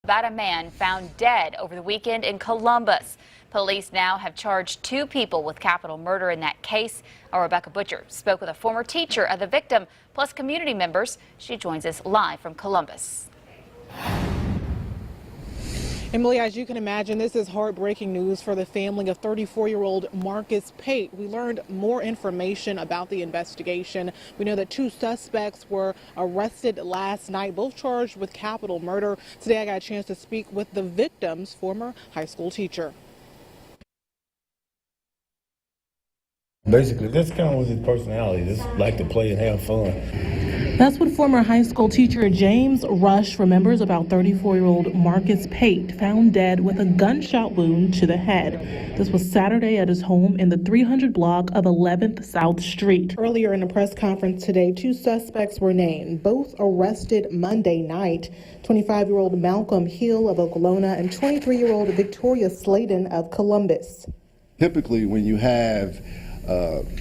about a man found dead over the weekend in Columbus. Police now have charged 2 people with capital murder in that case. Our Rebecca Butcher spoke with a former teacher of the victim, plus community members. She joins us live from Columbus. Emily, as you can imagine, this is heartbreaking news for the family of 34-year-old Marcus Pate. We learned more information about the investigation. We know that 2 suspects were arrested last night, both charged with capital murder. Today I got a chance to speak with the victim's former high school teacher. Basically, that's kind of was his personality. Just like to play and have fun. That's what former high school teacher James Rush remembers about 34-year-old Marcus Pate, found dead with a gunshot wound to the head. This was Saturday at his home in the 300 block of 11th South Street. Earlier in a press conference today, 2 suspects were named, both arrested Monday night. 25-year-old Malcolm Hill of Okolona and 23-year-old Victoria Sladen of Columbus. Typically, when you have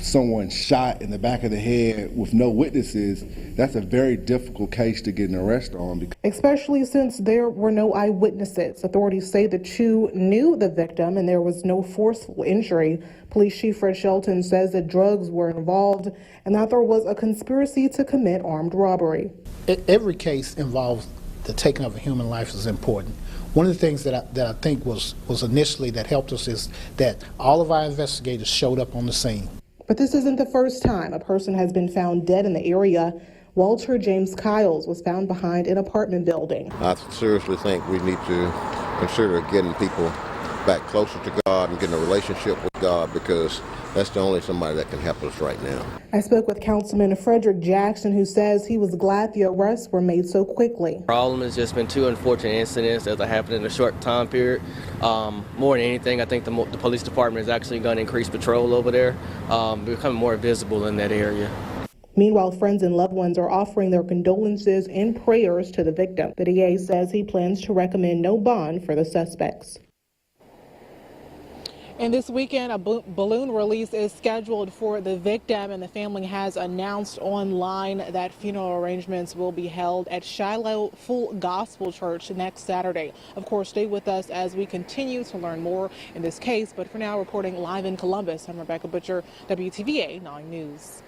someone shot in the back of the head with no witnesses, that's a very difficult case to get an arrest on. Especially since there were no eyewitnesses. Authorities say the 2 knew the victim and there was no forceful injury. Police Chief Fred Shelton says that drugs were involved and that there was a conspiracy to commit armed robbery. Every case involves the taking of a human life is important. One of the things that I think was initially that helped us is that all of our investigators showed up on the scene. But this isn't the first time a person has been found dead in the area. Walter James Kyles was found behind an apartment building. I seriously think we need to consider getting people back closer to God and getting a relationship with God, because that's the only somebody that can help us right now. I spoke with Councilman Frederick Jackson, who says he was glad the arrests were made so quickly. The problem has just been 2 unfortunate incidents that happened in a short time period. More than anything, I think the police department is actually going to increase patrol over there, becoming more visible in that area. Meanwhile, friends and loved ones are offering their condolences and prayers to the victim. The DA says he plans to recommend no bond for the suspects. And this weekend, a balloon release is scheduled for the victim, and the family has announced online that funeral arrangements will be held at Shiloh Full Gospel Church next Saturday. Of course, stay with us as we continue to learn more in this case. But for now, reporting live in Columbus, I'm Rebecca Butcher, WTVA 9 News.